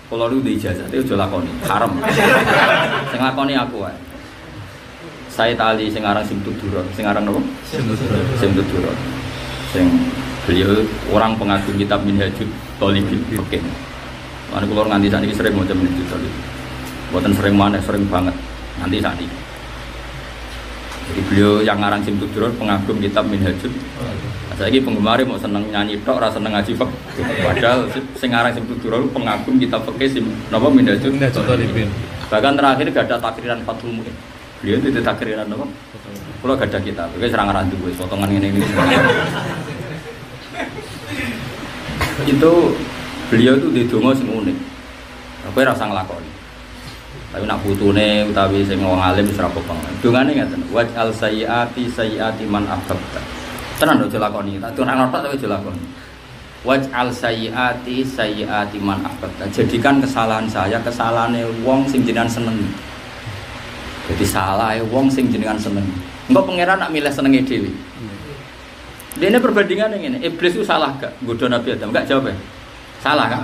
Kalau lu di ijazah itu aja lakoni, haram. Sing lakoni aku wae. Saya tali sing aran Simtuduron, sing aran apa? Simtuduron. Sing beliau orang pengagum kitab Minhajul Thalibin. Oke. Lan kula nganti sakniki sering maca Minhajul Thalibin. Mboten sering maneh, sering banget. Nanti sakniki. Jadi beliau yang aran Simtuduron pengagum kitab Minhajul. Saiki penggemar mau seneng nyanyi tok, ora seneng ngaji kok. Padahal sing aran Simtuduron pengagum kitab fikih napa Minhajul Thalibin. Bahkan terakhir gak ada takriran Fathul Muin. Beliau itu takriran apa? Kalau gak ada kita, beliau serang-serang itu, potongan ini. Itu beliau itu di donga sing unik. Aku rasa nglakoni. Tapi nak putune utawi sing wong alim wis ora apa-apa. Dongane ngaten, waj'al sayyiati man ahbabta. Tenan lho lakoni, tak turun ngotot tapi aja lakoni. Waj'al sayyiati man ahbabta. Jadikan kesalahan saya kesalahane wong sing jenengan seneng. Jadi salah wong sing jenengan seneng. Engko pangeran nak milih senenge dhewe. Dene perbandingan ngene, iblis itu salah gak nggodha Nabi Adam? Enggak jawab ya. Salah kan?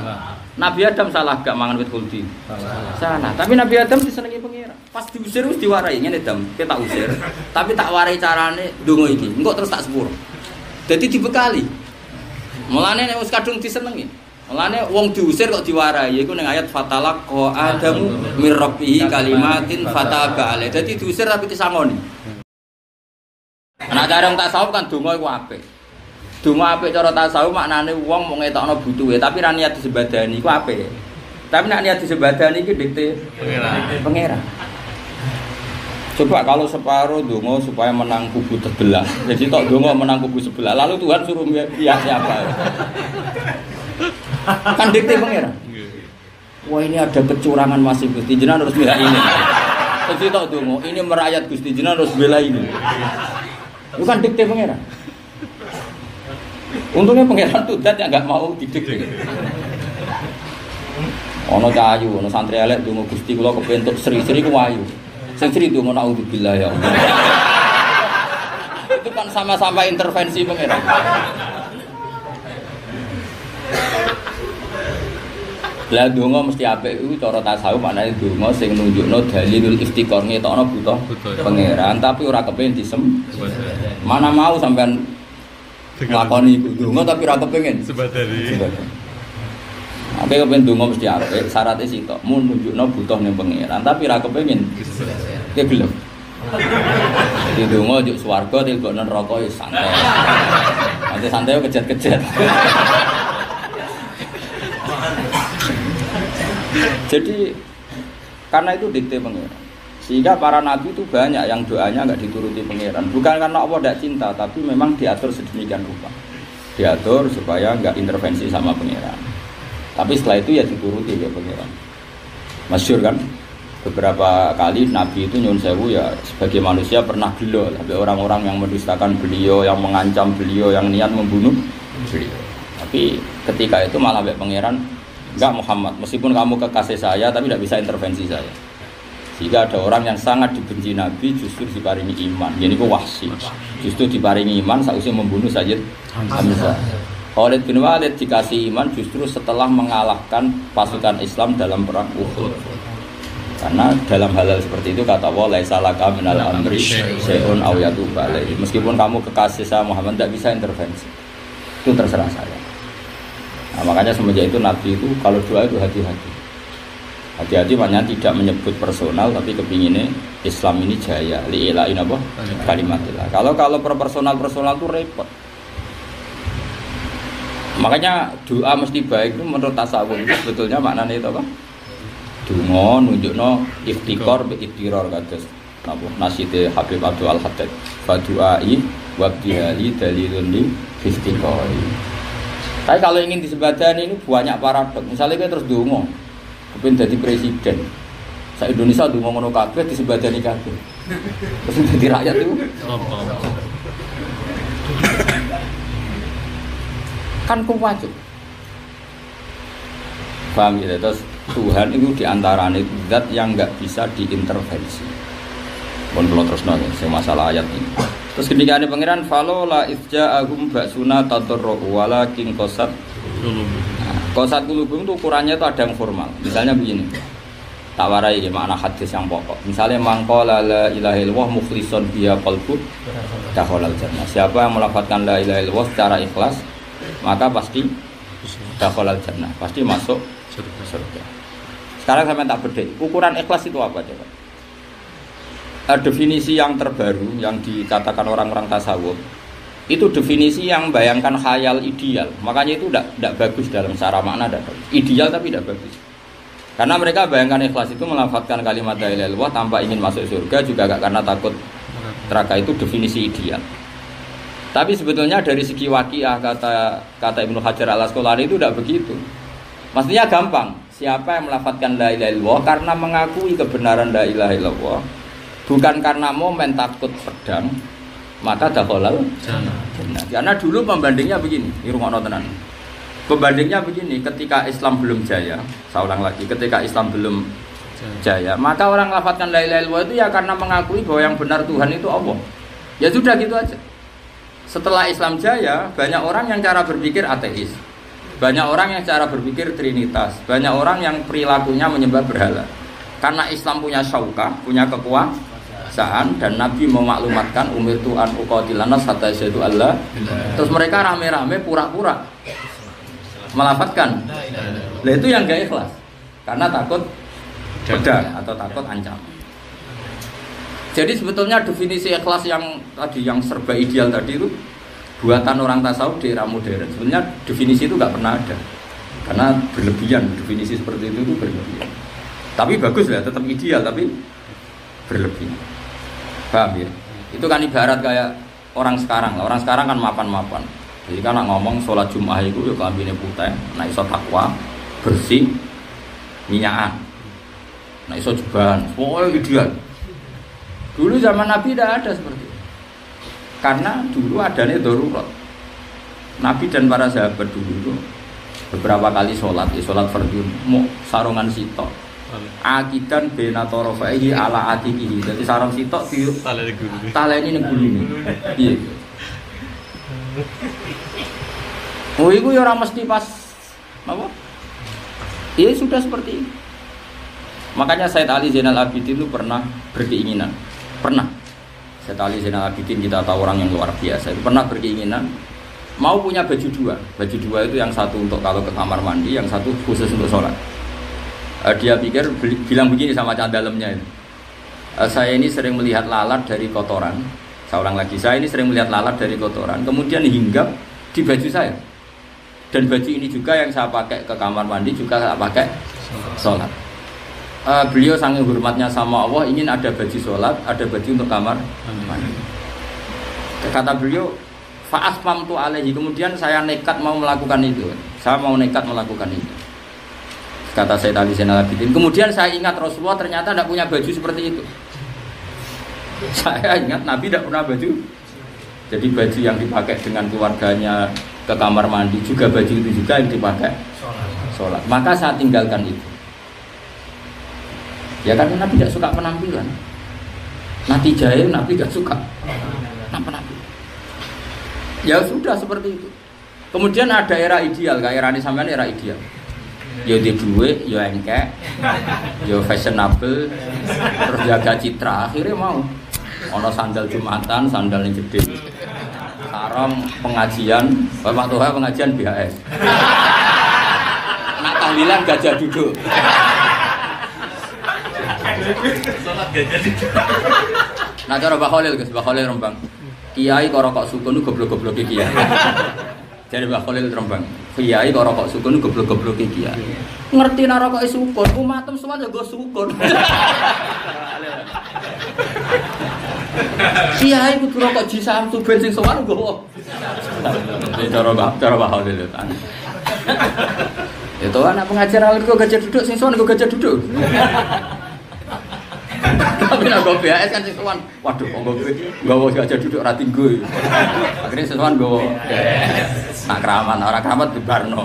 Nabi Adam salah gak mangan wit khuldi? Salah. Tapi Nabi Adam disenengi pangeran. Pas diusir wis diwarai ngene Adam, kita tak usir. Tapi tak warai carane ndonga iki. Engko terus tak sepuro. Dadi dibekali. Mulane nek wis kadung disenengi. Mulane wong diusir kok diwarai iku ning ayat fatalaq Adamu mir rabbihi kalimatin fataba alaihi. Dadi diusir tapi disangoni. Nek cara tasawuf kan donga iku apik. Donga apik cara tasawuf maknane wong mau ngetokno butuhe tapi ra niat disembadani iku apik. Tapi nek niat disembadani iki dikte pangeran. Coba kalau separuh donga supaya menang kubu sebelah. Jadi tok donga menang kubu sebelah lalu Tuhan suruh ya siapa? Kan dikte pangeran. Wah ini ada kecurangan masih Gusti jenengan harus bela ini. Jadi tok donga ini merakyat Gusti jenengan harus bela ini. Itu kan dikte pangeran. Untungnya pangeran tudat yang enggak mau didikte. Ono cahayu, ono santri elek donga Gusti kula kepentuk seri-seri ku ayu. Sing seri donga naudzubillah ya Allah. Itu kan sama-sama intervensi pangeran. Lah donga mesti apik iku cara tasawuf maknane donga sing nunjukno dalilul iftiqar ngetokno butuh pangeran tapi ora kepengin disem. Mana mau sampean nglakoni donga tapi ora kepengin sebadani. Apik kepengin donga mesti apik, syaratnya sitok mun nunjukno butuh ning pangeran tapi ora kepengin. Ki gelem. Di donga njuk swarga dilebokno neraka ya santai. Nanti santai kejet-kejet. Jadi karena itu dikte pangeran. Sehingga para nabi itu banyak yang doanya enggak dituruti pangeran. Bukan karena Allah tidak cinta, tapi memang diatur sedemikian rupa. Diatur supaya enggak intervensi sama pangeran. Tapi setelah itu ya dituruti ya pangeran. Masyhur kan? Beberapa kali nabi itu nyuwun sewu ya sebagai manusia pernah gelo sampai orang-orang yang mendustakan beliau, yang mengancam beliau, yang niat membunuh beliau. Tapi ketika itu malah sampai pangeran enggak Muhammad, meskipun kamu kekasih saya tapi tidak bisa intervensi saya. Jika ada orang yang sangat dibenci Nabi justru diparingi iman. Jadi ku Wahsy. Justru diparingi iman sausé membunuh Sayyid Hamzah. Khalid bin Walid dikasih iman justru setelah mengalahkan pasukan Islam dalam perang Uhud. Karena dalam hal seperti itu kata Allah laisa laka minal amri syai'un aw yatub alaihi. Meskipun kamu kekasih saya Muhammad tidak bisa intervensi. Itu terserah saya. Nah, makanya semenjak itu Nabi itu kalau doa itu hati-hati. Hati-hati maknanya tidak menyebut personal tapi kepinginnya Islam ini jaya li'ila'in apa? Kalimatillah. Kalau per personal itu repot. Makanya doa mesti baik itu menurut tasawuf itu sebetulnya maknanya itu apa? Donga nunjukno iftikar bi iftirar kados napa naside Habib Abdul Al-Haddad fa du'ai wa bihali dalilun li iftikari. Tapi kalau ingin disebadani ini banyak paradok. Misalnya kita terus donga kepengin jadi presiden. Sa Indonesia donga ngono kabeh disebadani kabeh. Terus jadi rakyat itu kan kuwajib. Paham ya? Terus Tuhan itu diantaranya zat yang enggak bisa diintervensi. Pun kalau terus nanya, masalah ayat ini. Terus ketika ada pangeran falola isja'ahum ba'suna tadarru walakin qasat. Qasat qulubum itu ukurannya itu ada yang formal. Misalnya begini. Tak warai makna hadis yang pokok. Misalnya mangqala la ilaha illallah mukhlishon biha qalbu dakhalal jannah. Siapa yang melafadzkan la ilaha illallah secara ikhlas, maka pasti dakhalal jannah, pasti masuk surga. Sekarang saya minta bedai. Ukuran ikhlas itu apa coba? Definisi yang terbaru yang dikatakan orang-orang tasawuf itu definisi yang bayangkan khayal ideal. Makanya itu tidak bagus dalam secara makna, tidak bagus. Ideal tapi tidak bagus. Karena mereka bayangkan ikhlas itu melafadzkan kalimat la ilaha illallah tanpa ingin masuk surga juga gak karena takut neraka, itu definisi ideal. Tapi sebetulnya dari segi waqiah kata Ibnu Hajar Al-Asqalani itu tidak begitu. Maksudnya gampang. Siapa yang melafadzkan la ilaha illallah karena mengakui kebenaran la ilaha illallah, bukan karena momen takut pedang, maka dakhalal jannah. Karena dulu pembandingnya begini, ini rungokno tenan. Pembandingnya begini, ketika Islam belum jaya, saya ulang lagi, ketika Islam belum jaya, maka orang melafadzkan la ilaha illallah itu ya karena mengakui bahwa yang benar Tuhan itu Allah. Ya sudah gitu aja. Setelah Islam jaya, banyak orang yang cara berpikir ateis, banyak orang yang cara berpikir trinitas, banyak orang yang perilakunya menyembah berhala. Karena Islam punya syaukah, punya kekuasaan, dan Nabi memaklumatkan umirtu an uqatilan nas hatta yashhadu alla. Terus mereka rame-rame pura-pura melafadzkan. Nah itu yang gak ikhlas, karena takut pedang atau takut ancam. Jadi sebetulnya definisi ikhlas yang tadi, yang serba ideal tadi itu buatan orang tasawuf di era modern. Sebenarnya definisi itu gak pernah ada, karena berlebihan. Definisi seperti itu berlebihan. Tapi bagus lah, tetap ideal tapi berlebihan. Paham ya? Itu kan ibarat kayak orang sekarang lah. Orang sekarang kan mapan-mapan. Jadi kan ngomong sholat Jumat itu ya kelambine putih, nah iso takwa, bersih, minyakan, nah iso jubahan, pokoknya ideal. Dulu zaman Nabi tidak ada seperti itu, karena dulu adanya darurat. Nabi dan para sahabat dulu itu beberapa kali sholat fardu, mau sarungan sitok, akidan benatorofaihi ala atikihi. Jadi sarung sitok di taleni ning gulune. Iya. Oh itu ya orang mesti pas apa? Iya sudah seperti itu. Makanya Said Ali Zainal Abidin itu pernah berkeinginan. Pernah Said Ali Zainal Abidin, kita tahu orang yang luar biasa, itu pernah berkeinginan mau punya baju dua. Baju dua itu yang satu untuk kalau ke kamar mandi, yang satu khusus untuk sholat. Dia pikir, bilang begini sama dalamnya ini. Saya ini sering melihat lalat dari kotoran. Saya ulang lagi, saya ini sering melihat lalat dari kotoran, kemudian hinggap di baju saya. Dan baju ini juga yang saya pakai ke kamar mandi juga saya pakai sholat. Beliau sangat hormatnya sama Allah, ingin ada baju sholat, ada baju untuk kamar mandi. Kata beliau, fa'asmamtu alaihi, kemudian saya nekat mau melakukan itu. Saya mau nekat melakukan itu. Kata Sayyid Ali Zainal Abidin. Kemudian saya ingat Rasulullah ternyata tidak punya baju seperti itu. Saya ingat Nabi tidak pernah baju. Jadi baju yang dipakai dengan keluarganya ke kamar mandi juga baju itu juga yang dipakai sholat. Maka saya tinggalkan itu. Ya karena Nabi tidak suka penampilan. Nabi jahil, Nabi tidak suka penampilan. Ya sudah seperti itu. Kemudian ada era ideal, kayak era ini sampean era ideal. Ya di duit, ya engkek, ya fashionable, terus jaga citra. Akhirnya mau. Ono sandal Jumatan, sandal yang gede. Sarung pengajian, Bapak Tuhan pengajian BHS. Nak tahlilan gajah duduk. Salat gajah duduk. Nah cara Mbah Khalil Rembang. Kiai kok rokok sukun goblok-goblok kiai. Jadi Mbah Khalil Rembang. Kiai kok rokok sukun goblok-goblok kiai. Ngerti nek rokok sukun, umatem suwan ya go sukun. Kiai kudu rokok jisam tu ben sing sowan nggowo. Cara Mbah Khalil itu. Itu anak pengajar awal kok gajah duduk sing sowan gajah duduk. Tapi nak gue BAS kan sesuatu, waduh kok gue gajah duduk ratinggo. Akhirnya sesuatu gue nak keramat, orang keramat di Barno.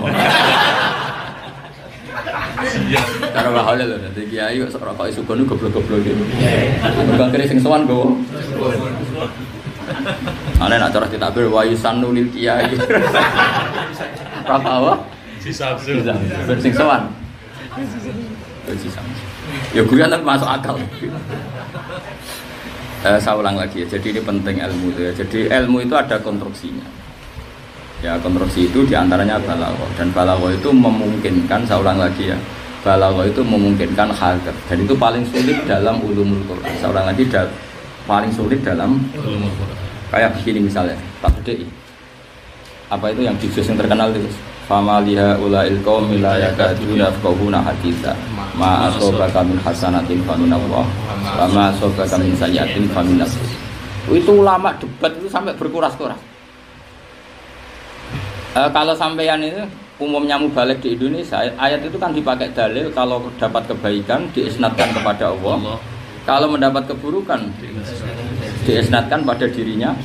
Cara bahaya loh, nanti kiai rokok isukonu goblok-goblok gitu. Akhirnya sesuatu gue. Aneh nak cara ditakbir wa yusannu lil kiai. Apa? Si Samsul. Sing sowan. Si Samsul. Ya guyon tapi masuk akal. Saya ulang lagi ya. Jadi ini penting ilmu itu ya. Jadi ilmu itu ada konstruksinya. Ya konstruksi itu diantaranya balaghah dan balaghah itu memungkinkan. Saya ulang lagi ya. Balaghah itu memungkinkan hakikat dan itu paling sulit dalam ulumul Quran. Saya ulang lagi paling sulit dalam ulumul Quran. Kayak begini misalnya, tak gede. Apa itu yang di juz yang terkenal itu? Fama liha ulail qaumi la yakaduna yafqahuna haditsa ma asabaka min hasanatin fa min Allah wa ma asabaka min sayyi'atin fa min nafsik. Itu ulama debat itu sampai berkuras-kuras. Kalau sampeyan itu umumnya mubalik di Indonesia, ayat itu kan dipakai dalil kalau dapat kebaikan diisnadkan kepada Allah. Kalau mendapat keburukan diisnadkan pada dirinya.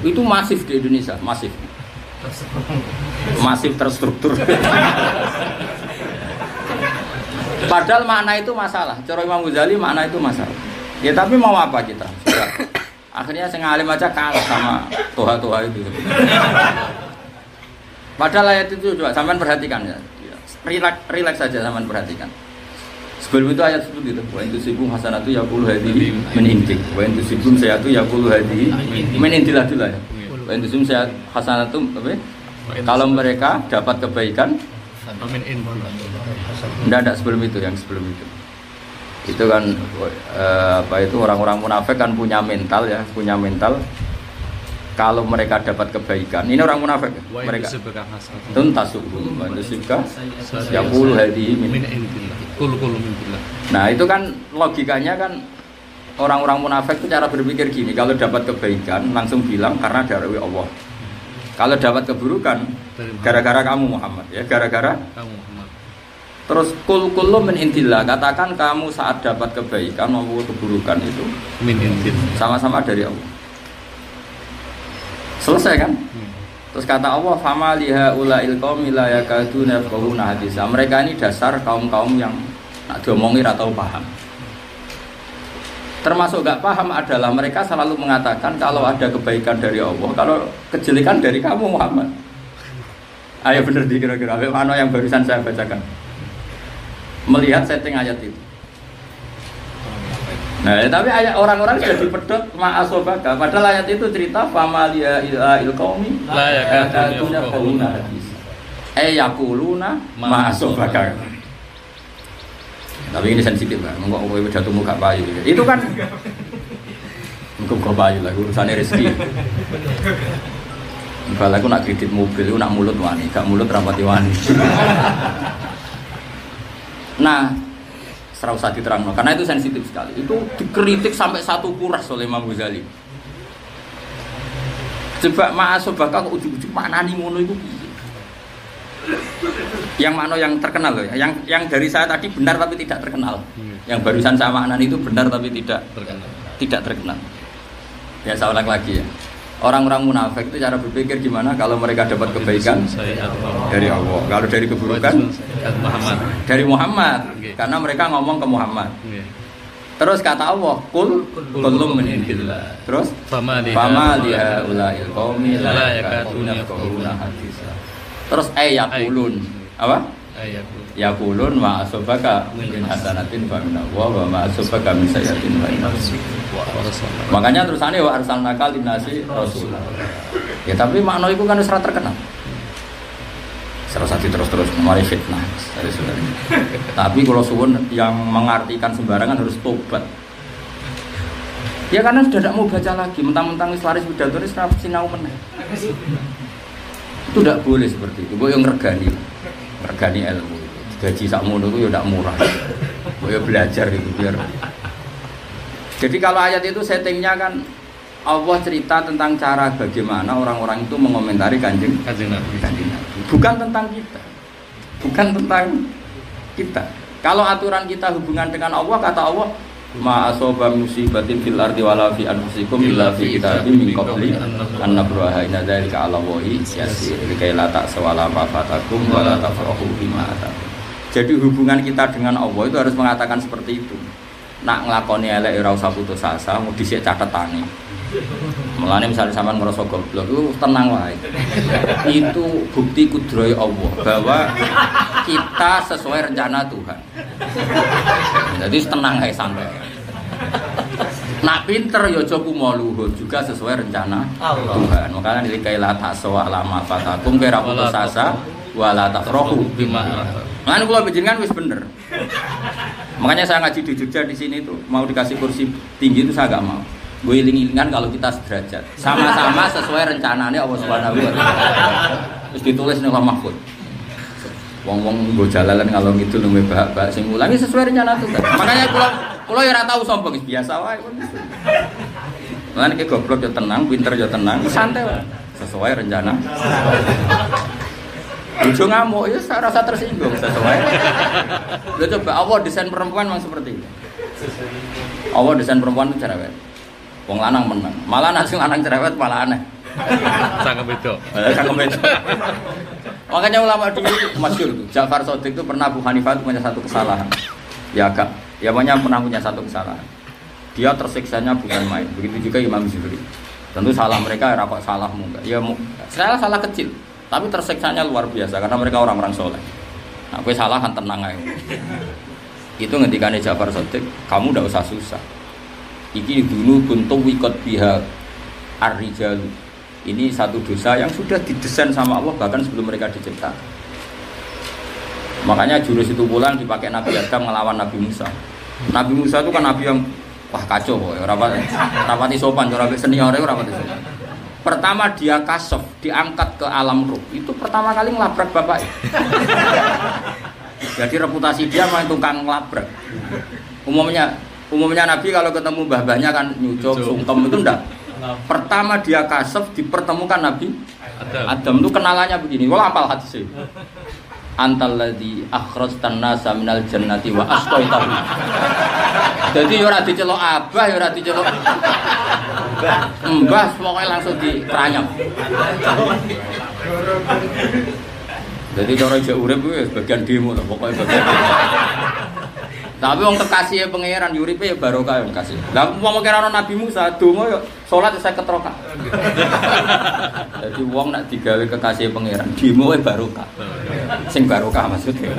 Itu masif di Indonesia, masif terstruktur. Padahal makna itu masalah. Cara Imam Ghazali makna itu masalah. Ya tapi mau apa kita? Akhirnya sing alim aja kalah sama toha-toha itu. Padahal ayat itu coba sampean perhatikan ya. Relax saja sampean perhatikan. Sebelum itu ayat seperti itu. Wa intusibum hasanatu yaqulu hadhihi min indik. Wa intusibum sayatu yaqulu hadhihi min indillah dulu ya. Wa intusibum sayat hasanatu apa? Kalau mereka dapat kebaikan min indillah. Enggak sebelum itu, yang sebelum itu. Itu kan apa itu orang-orang munafik kan punya mental ya, punya mental. Kalau mereka dapat kebaikan, ini orang munafik. Mereka tuntasubhum wa tusibka yaqulu hadhihi min indillah. Nah itu kan logikanya kan orang-orang munafik itu cara berpikir gini, kalau dapat kebaikan langsung bilang karena dari Allah. Kalau dapat keburukan gara-gara kamu Muhammad ya, gara-gara kamu Muhammad. Terus kullu min indillah, katakan kamu saat dapat kebaikan maupun keburukan itu min indillah, sama-sama dari Allah. Selesai kan? Terus kata Allah, fama liha ulail qaumi la yakaduna yafqahuna haditsa. Mereka ini dasar kaum-kaum yang nak diomongi atau paham. Termasuk gak paham adalah mereka selalu mengatakan kalau ada kebaikan dari Allah, kalau kejelekan dari kamu Muhammad. Ayo bener dikira-kira mana yang barusan saya bacakan. Melihat setting ayat itu. Nah, tapi ayat orang-orang sudah dipedot ma'asobaka. Padahal ayat itu cerita famalia il qaumi la yakaduna qawluna hadis. Yaquluna ma'asobaka. Tapi ini sensitif kan. Engko kowe pidato muka payu. Itu kan muka payu lah urusane rezeki. Kalau aku nak kredit mobil, aku nak mulut wani, gak mulut rapati wani. Nah, serau usah diterangno karena itu sensitif sekali. Itu dikritik sampai satu kuras oleh Imam Ghazali. Coba ma'asobaka kok ujug-ujug maknani ngono iku piye? Yang makna yang terkenal loh ya. Yang dari saya tadi benar tapi tidak terkenal. Yang barusan saya maknani itu benar tapi tidak terkenal. Tidak terkenal. Ya saya ulang lagi ya. Orang-orang munafik itu cara berpikir gimana kalau mereka dapat kebaikan dari Allah, kalau dari keburukan dari Muhammad, karena mereka ngomong ke Muhammad. Terus kata Allah, kul kullu min indillah. Terus fama liha ulail qaumi la yakaduna yafqahuna haditsa. Terus yaqulun apa? Yaqulun ma asabaka min hasanatin fa min Allah wa ma asabaka min sayyi'atin fa min nafsik. Makanya terusane wa arsalnaka linnasi rasul. Ya tapi makna itu kan wis ora terkenal. Serasa terus-terus mari fitnah. Tapi kalau suwun yang mengartikan sembarangan harus tobat. Ya karena sudah tidak mau baca lagi, mentang-mentang wis laris pidato wis ora sinau meneh. Itu tidak boleh seperti itu. Mbok yo ngregani ilmu. Gaji sakmono itu ya tidak murah. Mbok yo belajar itu biar. Jadi kalau ayat itu settingnya kan Allah cerita tentang cara bagaimana orang-orang itu mengomentari kanjeng Nabi. Bukan tentang kita. Bukan tentang kita. Kalau aturan kita hubungan dengan Allah, kata Allah, ma asaba musibatin fil ardi wala fi anfusikum illa fi kitabim min qabli an nabraha inna dzalika 'ala Allahi yasir. Likai la ta'sawala ma fatakum wa la tafrahu bima atakum. Jadi hubungan kita dengan Allah itu harus mengatakan seperti itu. nak nglakoni elek ora usah putus asa, mau dhisik catetane. Mulane misalnya sampean ngrasa goblok itu tenang wae. Itu bukti kudrohe Allah bahwa kita sesuai rencana Tuhan. Jadi tenang ae santai. Nak pinter ya aja kumaluhur juga sesuai rencana Allah. Tuhan. Makanya dikaila taksawa lama fatakum kira putus asa wala tafrahu bima. Lan kula panjenengan wis bener. Makanya saya ngaji di Jogja di sini tuh mau dikasih kursi tinggi itu saya enggak mau. Gue iling-ilingan kalau kita sederajat sama-sama sesuai rencananya Allah Subhanahu wa taala. Terus ditulis ning Lauh Mahfuz. Wong-wong nggo jalalan kalau gitu lume bahak-bahak sing ulangi sesuai rencana Tuhan. Makanya kula ya ora tau sombong biasa wae. Lan iki goblok yo tenang, pinter yo tenang, santai wae. Sesuai rencana. Ojo ngamuk ya rasa tersinggung sesuai. Lho coba Allah desain perempuan memang seperti itu. Allah desain perempuan itu cerewet. Wong lanang menang. Malah nasi lanang cerewet malah aneh. Cangkem itu. Cangkem itu. Makanya ulama dulu masyhur tuh. Ja'far Shadiq itu pernah Abu Hanifah punya satu kesalahan. Ya Kak, ya banyak pernah punya satu kesalahan. Dia tersiksanya bukan main. Begitu juga Imam Zuhri. Tentu salah mereka ya kok salahmu enggak. Ya salah kecil, tapi tersiksanya luar biasa karena mereka orang-orang soleh. Nah, kowe salah kan tenang aja. Itu ngendikane Ja'far Shadiq, kamu ndak usah susah. Iki dulu kuntu wikot biha ar-rijalu. Ini satu dosa yang sudah didesain sama Allah bahkan sebelum mereka diciptakan. Makanya jurus itu pulang dipakai Nabi Adam melawan Nabi Musa. Nabi Musa itu kan nabi yang wah kacau ya, rapati sopan, rapati senior, rapati sopan. Pertama dia kasaf, diangkat ke alam ruh. Itu pertama kali ngelabrak bapaknya. Jadi reputasi dia main tukang ngelabrak. Umumnya Nabi kalau ketemu mbah-mbahnya kan nyucuk, sungkem itu enggak. Pertama dia kasaf dipertemukan Nabi Adam itu kenalannya begini. Wala apal hadis. Antal ladzi akhrajtan nasa minal jannati wa asqaitahu. Jadi yo ora diceluk abah, yo ora diceluk mbah, pokoke langsung dikranyam. Jadi cara jek urip kuwi bagian demo lho, pokoke bagian. Tapi wong kekasih pangeran uripe ya barokah wong kasih. Lah wong kira ana Nabi Musa donga yo salat 50 rakaat. Jadi wong nek digawe kekasih pangeran demo wae barokah. Sing barokah maksudnya.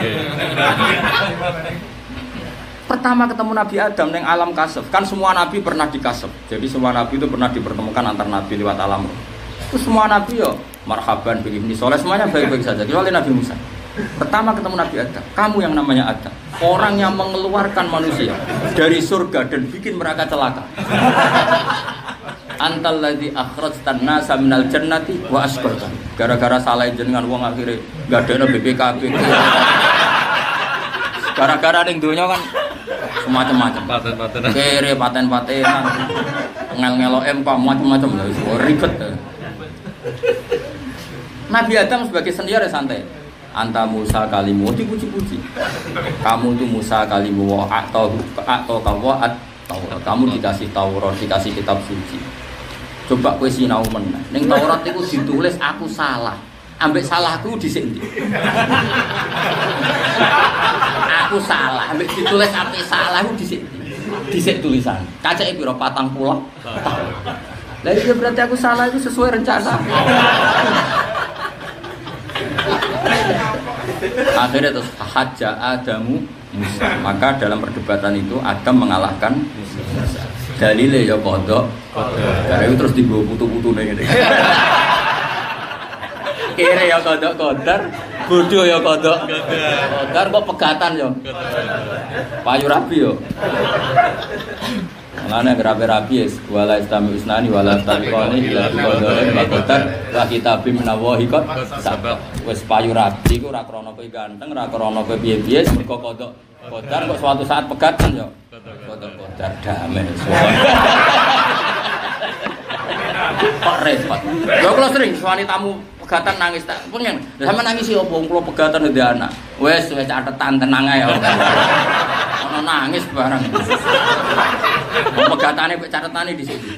Pertama ketemu Nabi Adam ning alam kasaf. Kan semua nabi pernah dikasaf. Jadi semua nabi itu pernah dipertemukan antar nabi lewat alam. Itu semua nabi yo marhaban bi ibni soleh semuanya baik-baik saja. Kecuali Nabi Musa. Pertama ketemu Nabi Adam, kamu yang namanya Adam, orang yang mengeluarkan manusia dari surga dan bikin mereka celaka. Antal ladzi akhrajtan nasa minal jannati wa asqaita. Gara-gara salah jenengan wong akhire gadekno BPKB. Gara-gara ning donya kan semacam-macam. Paten-paten. Kere paten-patenan. Ngel-ngelo MK macam-macam lho ribet. Nabi Adam sebagai senior ya santai. Anta Musa kalimu dipuji-puji. Kamu itu Musa kalimu atau kamu kamu dikasih Taurat, dikasih kitab suci. Coba kowe sinau meneh. Ning Taurat iku ditulis aku salah. Ambek salahku dhisik ndi? Aku salah, ambek ditulis aku salahku dhisik ndi? Dhisik tulisan. Kacake pira 40 tahun. Lah iki berarti aku salah itu sesuai rencana. Akhirnya terus hajja Adamu Musa. Maka dalam perdebatan itu Adam mengalahkan Musa. Dalile ya kodok. Karena itu terus dibawa putu-putu ngene. Kira ya kodok kodar, bodoh ya kodok. Kodar kok pegatan yo. Payu rapi yo. Mana rapi-rapi es, wala istami usnani wala tariqani ila qadarin wa qadar wa kitabim menawahi kok wis payu rapi iku ora krana kowe ganteng, ora krana kowe piye-piye mergo kodok. Qadar kok suatu saat pegatan yo. Qadar damai suara. Kok repot. Lho kula sering suwani tamu pegatan nangis tak pengen. Lah sampe nangis yo opo kula pegatan ndek anak. Wis catetan tenang ae. Ono nangis bareng. Pegatane mek catetane di sini.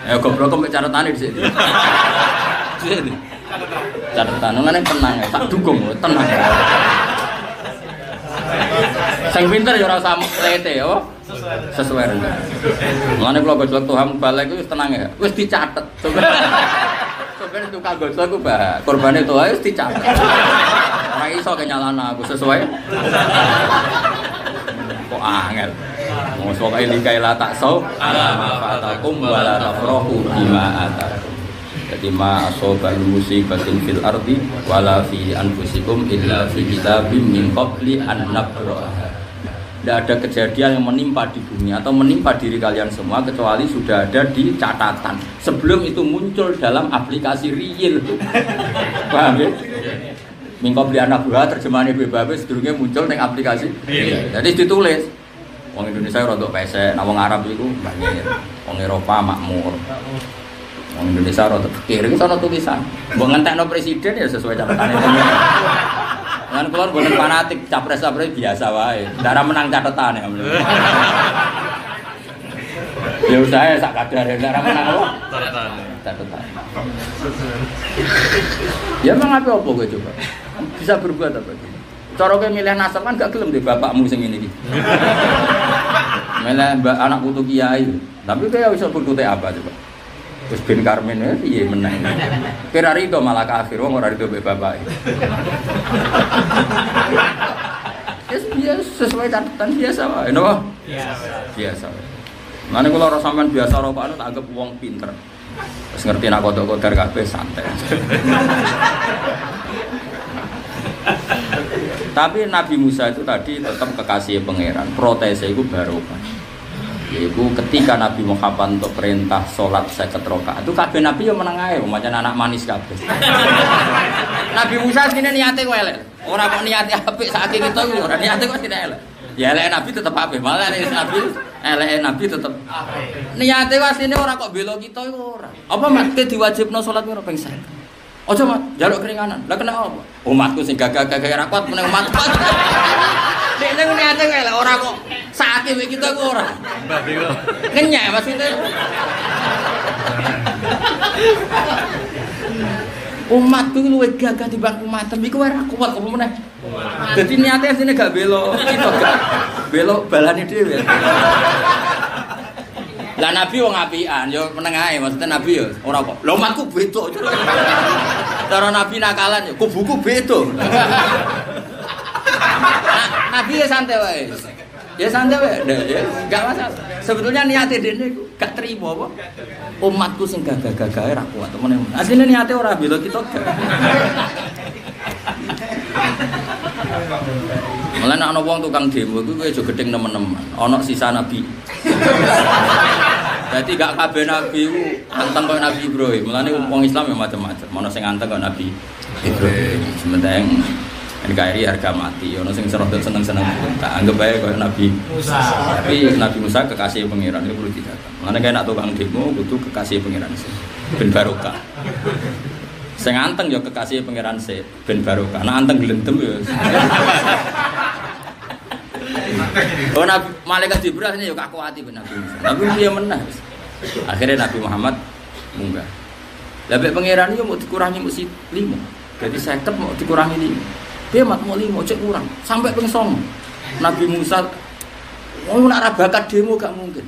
Ya goblok mek catetane di sini. Sini. Catetan ngene tenang tak dukung tenang. Sing pinter ya ora usah lete apa? Sesuai rencana. Mulane kula gojlok Tuhan balik iku wis tenang ya. Wis dicatet. Sampeyan tukang gojlok ku bah, korbane Tuhan wis dicatet. Ora iso kenyalana aku sesuai. Kok angel. Mos pokoke likaila taksau ala ma fatakum wala tafrahu bima atakum. Jadi ma asobal musibatin fil ardi wala fi anfusikum illa fi kitabim min qabli an nabraha. Tidak ada kejadian yang menimpa di bumi atau menimpa diri kalian semua kecuali sudah ada di catatan sebelum itu muncul dalam aplikasi real. Paham ya? Min qabli an nabraha terjemahannya BBB sedurunge muncul ning aplikasi real. Jadi ditulis wong Indonesia rada pesek, wong Arab iku banyak, wong Eropa makmur. Wong Indonesia rada pikir iki ana tulisan. Mbok ngentekno presiden ya sesuai catetane. Kan kula mboten fanatik capres-capres biasa wae. Cara menang catetane. Ya usaha sak kadare cara menang apa? Catetan. Ya mengapi apa kowe coba? Bisa berbuat apa? Cara kowe milih nasab kan gak gelem di bapakmu sing ngene iki. Milih anak putu kiai. Tapi kowe iso berkute apa coba? Terus bin Karmin ya piye menang. Kira rido malah kafir wong ora rido mbek bapake. Biasa sesuai catatan biasa wae, no? Biasa. Mane kula ora sampean biasa ora Pak tak anggap wong pinter. Wis ngerti nak kodok-kodar kabeh santai. Tapi Nabi Musa itu tadi tetap kekasih pangeran, protese itu barokah. Yaitu ketika Nabi Muhammad untuk perintah sholat 50 rakaat itu kabeh Nabi yang menang ae, macam anak manis kabeh. Nabi Musa sini niate elek. Ora kok niate apik saking itu ora niate kok tidak elek. Ya elek Nabi tetep apik, malah Nabi elek Nabi tetep apik. Niate wasine ora kok bela kita iku ora. Apa mat ke diwajibno sholat piro ping 100. Ojo mat, jaluk keringanan. Lah kena apa? Umatku sing gagah-gagah ra kuat meneng umat. Dekne niate elek ora kok sakit kita ku ora. Kenyek maksudnya. Umatku luwih gagah timbang umatem iku ora kuat apa meneh. Dadi niate asline gak belo kita gak belo balane dhewe. Lah Nabi wong apian yo meneng ae maksudnya Nabi yo ora kok. Lho umatku beda. Cara Nabi nakalan yo kubuku beda. Nabi ya santai wae. Ya santai wae, ya enggak masalah. Sebetulnya niate dene gak terima apa? Umatku sing gagah-gagahe ra kuat temen. Asline niate ora bela kita gak. Mulane ana wong tukang demo iku aja gedeng nemen-nemen. Ana sisa Nabi. Dadi gak kabeh Nabi ku anteng kaya Nabi Ibrahim. Mulane wong Islam ya macam-macam. Ana sing anteng kaya Nabi Ibrahim. Sementara NKRI harga mati, ono sing serodot seneng-seneng tak anggap bae kaya Nabi Musa. Tapi Nabi Musa kekasih pangeran itu perlu didatang. Mane kaya nak tukang demo kudu kekasih pangeran sih. Ben barokah. Sing anteng ya kekasih pangeran sih, ben barokah. Nek anteng glendem ya. Oh Nabi malaikat Jibril ini ya kakuati ben Nabi Musa. Tapi dia menang. Akhirnya Nabi Muhammad munggah. Lah mek pangeran yo mau dikurangi mesti 5. Jadi 50 mau dikurangi 5. Dia mat mau 5 cek kurang sampai ping 9. Nabi Musa nak ra bakat demo gak mungkin.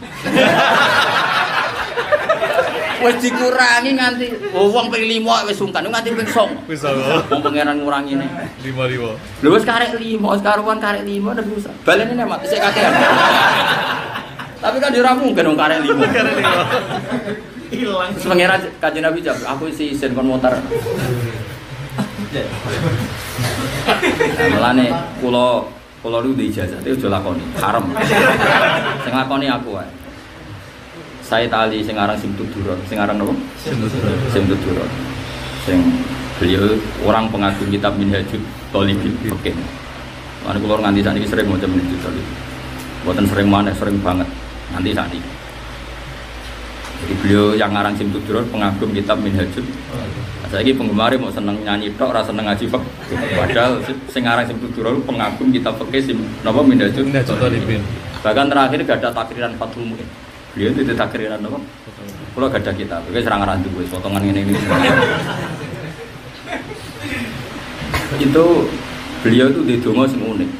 Wis dikurangi nganti wong ping 5 wis sungkan nganti ping 9. Wis wong pangeran ngurangine 5. Lho wis karek 5, wis karuan karek 5 Nabi Musa. Balene nek mat sik kakean. Tapi kan ora mungkin wong karek 5. Hilang. Pangeran Kanjeng Nabi jawab, aku isi isin kon motor. Mulane kula lu di ijazah itu aja lakoni, haram. Sing lakoni aku wae. Said Ali sing aran Simtuduron, sing aran napa? Simtuduron. Sing beliau orang pengagum kitab Minhajul Thalibin Fikih. Mulane kula nganti sakniki sering maca Minhajul Thalibin. Mboten sering maneh, sering banget. Nanti sakniki. Jadi beliau yang ngarang Simtuduron pengagum kitab Minhajul. Saiki penggemar mau seneng nyanyi tok, ora seneng ngaji fikih. Padahal sing aran Simtuduron pengagum kitab fikih napa Minhajul Thalibin. Bahkan terakhir gak ada takriran Fathul Muin. Beliau itu takriran napa? Kula gak ada kitab. Wis ora ngarang duwe potongan ngene-ngene. Itu beliau itu di donga sing unik.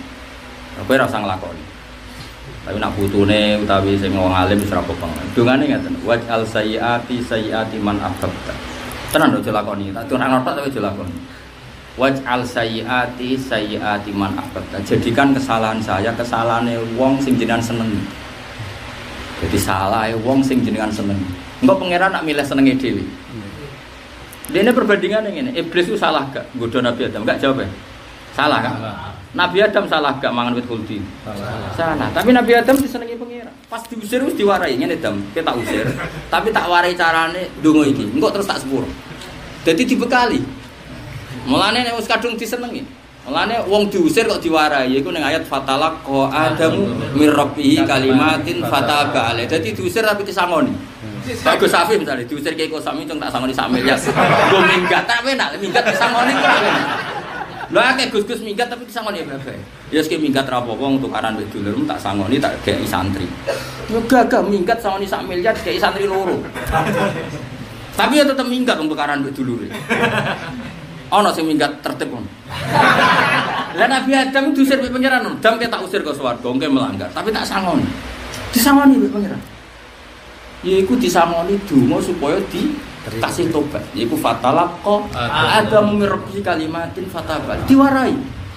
Kowe ora usah nglakoni. Tapi nak putune utawi sing wong alim wis ora apa-apa. Dungane ngaten, waj'al sayyiati man ahbabta. Tenan aja lakoni, tak ora ngotot tapi aja lakoni. Waj'al sayyiati man ahbabta. Jadikan kesalahan saya kesalahane wong sing jenengan senengi. Jadi salahe wong sing jenengan senengi. Engko pangeran nak milih senenge dhewe. Dene perbandingan ngene, iblis itu salah gak nggodha Nabi Adam? Enggak jawab ya. Salah kan? Nabi Adam salah gak mangan wit khuldi? Salah. Tapi Nabi Adam disenengi pangeran. Pas diusir wis diwarai ngene Adam, kita tak usir. Tapi tak warai carane ndonga iki. Engko terus tak sepuro. Dadi dibekali. Mulane nek wis kadung disenengi. Mulane wong diusir kok diwarai iku ning ayat fatalaq Adamu mir rabbihi kalimatin fataba alaihi. Dadi diusir tapi disangoni. Bagus Safi misalnya diusir Kiai Kosami cung tak sangoni sak miliar. Go minggat tak enak, minggat disangoni kok. Lho akeh Gus-gus minggat tapi disangoni ya bae. Ya sik minggat ra apa-apa tukaran wek dulurmu tak sangoni tak gek santri. Yo gagah minggat sangoni sak miliar gek santri loro. Tapi ya tetep minggat wong tukaran wek dulure. Ana sing minggat tertib ngono. Lah Nabi Adam diusir wek pangeran, "Dam tak usir ke swarga, engke melanggar, tapi tak sangoni." Disangoni wek pangeran. Yaiku disangoni donga supaya dikasih tobat. Yaiku fatalaqqa Adamu mir rabbihi kalimatin fataba. Diwarai.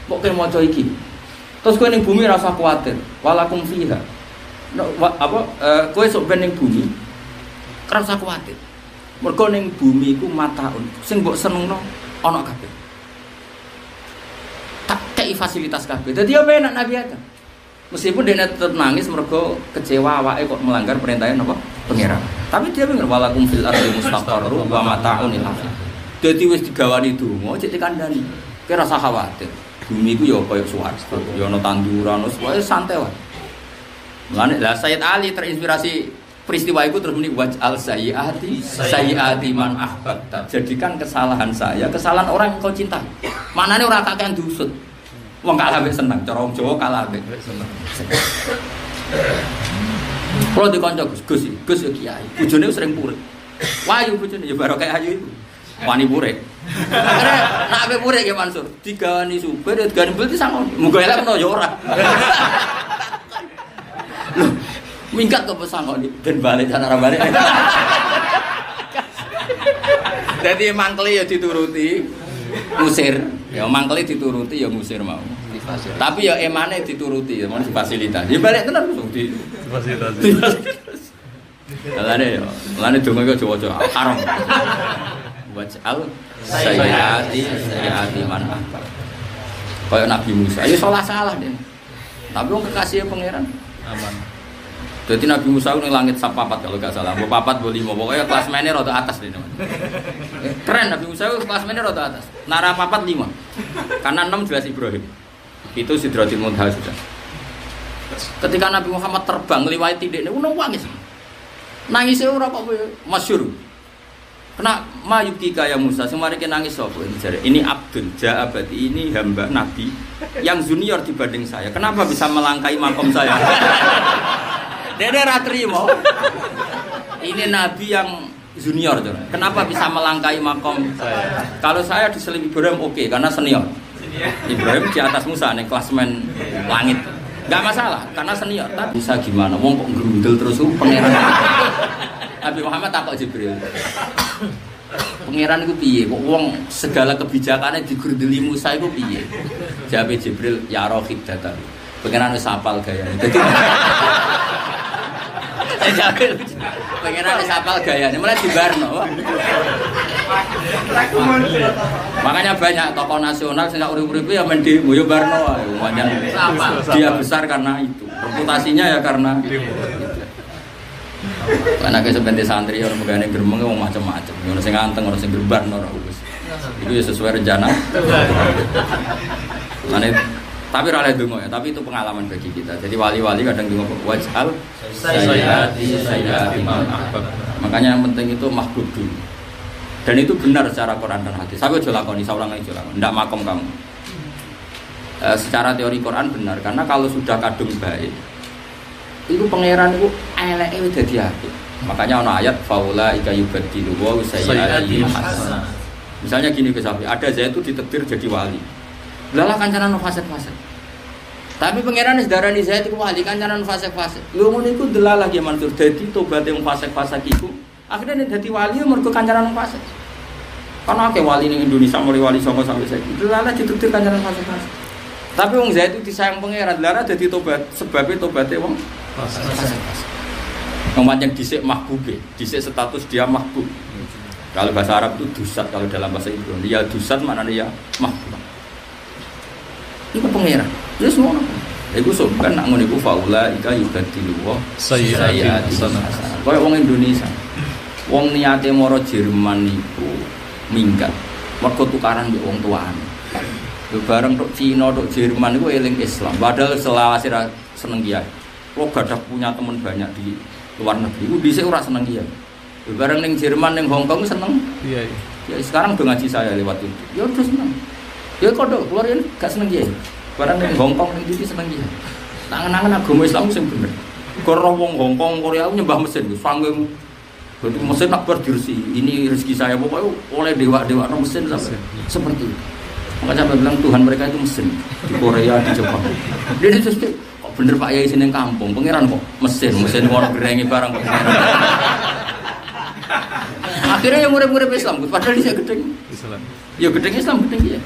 Kok kowe maca iki. Terus kowe ning bumi rasa kuwatir. Walakum fiha. Kowe sok ben ning bumi rasa kuwatir. Mergo ning bumi iku mataun. Sing mbok senengno ana kabeh. Tak kei fasilitas kabeh. Dadi yo enak Nabi Adam. Meskipun dia tetap nangis mergo kecewa awake kok melanggar perintahnya napa pangeran. Tapi dia bener walakum fil ardi mustaqarru wa mata'un ila. Dadi wis digawani donga cek dikandani. Kowe rasa khawatir. Bumi iku ya kaya swarga, ya ana tanduran, wis santai wae. Mulane lah Sayyid Ali terinspirasi peristiwa itu terus muni waj'al sayyiati man ahbabta. Jadikan kesalahan saya kesalahan orang yang kau cintai. Manane ora kakean dusut. Wong kalah mbek seneng, cara wong Jawa kalah mbek seneng. Kalau dikonco Gus yo kiai, bojone sering purek. Wayu bojone ya barokah ayu iku. Wani purek. Akhire nak ape purek ya Mansur, digawani supir, digawani bel disangoni. Muga elek menawa ya ora. Lho, minggat kok pesangoni ben balik cara balik. Dadi mangkle ya dituruti, ngusir. Ya mangkle dituruti ya ngusir mau. Tapi ya emane dituruti ya mau difasilitasi. Ya balik tenan langsung difasilitasi. Lane donga kok Jawa-Jawa haram. Waj'al sayyiati man ahbab. Kaya Nabi Musa, ya salah deh. Tapi wong kekasih pangeran aman. Jadi Nabi Musa ning langit sak papat kalau gak salah. Mbok papat mbok 5. Pokoknya kelas meneh rada atas deh. Keren Nabi Musa kelas meneh rada atas. Nara papat 5. Karena 6 jelas Ibrahim. Itu Sidratul Muntaha sudah. Ketika Nabi Muhammad terbang ngliwati tindikne nangis. Nangise ora kok masyhur. Kena mayukika ya Musa, semari kita nangis sapa ini Abdul Ja'abati, ini hamba Nabi yang junior dibanding saya. Kenapa bisa melangkai makom saya? Dede ra trimo. Ini Nabi yang junior, kenapa bisa melangkai makom saya? Kalau saya diselim Ibrahim oke, karena senior. Ibrahim di atas Musa nih klasmen langit. Enggak masalah, karena senior. Tapi bisa gimana? Wong kok grundel terus pangeran. Nabi Muhammad takok Jibril. Pangeran iku piye? Kok wong segala kebijakane digrundeli Musa iku piye? Jawabe Jibril, ya rohid data. Pangeran wis hafal gayane. Dadi pangeran wis hafal gayane, mulai dibarno. Makanya banyak tokoh nasional sing urip-uripe ya men demo yo barno wae. Dia besar karena itu. Reputasinya ya karena itu. Karena ke sebentar santri orang megane gremeng wong macam-macam. Ono sing anteng, ono sing gerban ora wis. Itu ya sesuai rencana. Tapi ora oleh donga ya, tapi itu pengalaman bagi kita. Jadi wali-wali kadang donga waj'al sayyati man ahbab. Makanya yang penting itu mahbub dulu. Dan itu benar secara Quran dan hadis. Saya aja lakoni, saya ulang aja lakoni. Ndak makom kamu. Secara teori Quran benar karena kalau sudah kadung baik itu pangeran itu eleke wis dadi apik. Makanya ana ayat faula ika yubaddilu wa sayyi'ati hasanah. Misalnya gini Gus Safi, ada Zaid itu ditakdir jadi wali. Lalah kancanan fasad-fasad. Tapi pangeran wis darani Zaid iku wali kancanan fasik-fasik. Lho ngono iku delalah ya Mansur dadi tobat yang fasik-fasik iku. Akhirnya nek dadi wali mergo kancanan fasik. Karena akeh wali ning Indonesia mulai wali Songo sampai saiki. Delalah ditutur kancanan fasik-fasik. Tapi wong Zaid itu disayang pangeran, delalah dadi tobat sebabnya tobaté wong fasik-fasik. Wong pancen dhisik mahbube, dhisik status dia mahbub. Kalau bahasa Arab itu dusat, kalau dalam bahasa Ibrani ya dusat maknanya ya mahbub. Iku pangeran. Wis ngono. Iku sopan nak ngono iku faula ika yubadilu wa sayyiati hasanah. Kaya wong Indonesia. Wong niate moro Jerman iku minggat. Mergo tukaran mbek wong tuane. Yo bareng tok Cina tok Jerman iku eling Islam. Padahal selawase ra seneng kiai. Kok gadah punya teman banyak di luar negeri. Iku dhisik ora seneng kiai. Yo bareng ning Jerman ning Hong Kong seneng. Iya. Ya sekarang do ngaji saya lewat itu. Ya terus seneng. Ya kodok keluar ini gak seneng ya. Barang ning Hongkong ning iki seneng ya. Tangan-tangan agama Islam sing bener. Karo wong Hongkong Korea nyembah mesin wis sanggeng. Berarti mesin nak berdirsi. Ini rezeki saya pokoknya oleh dewa-dewa no mesin sampai seperti itu. Maka sampai bilang Tuhan mereka itu mesin di Korea di Jepang. Dia itu kok bener Pak Yai sini kampung. Pangeran kok mesin orang gerengi barang kok. Akhirnya yang murid-murid Islam padahal dia gedeng Islam. Ya gedeng Islam gedeng ya.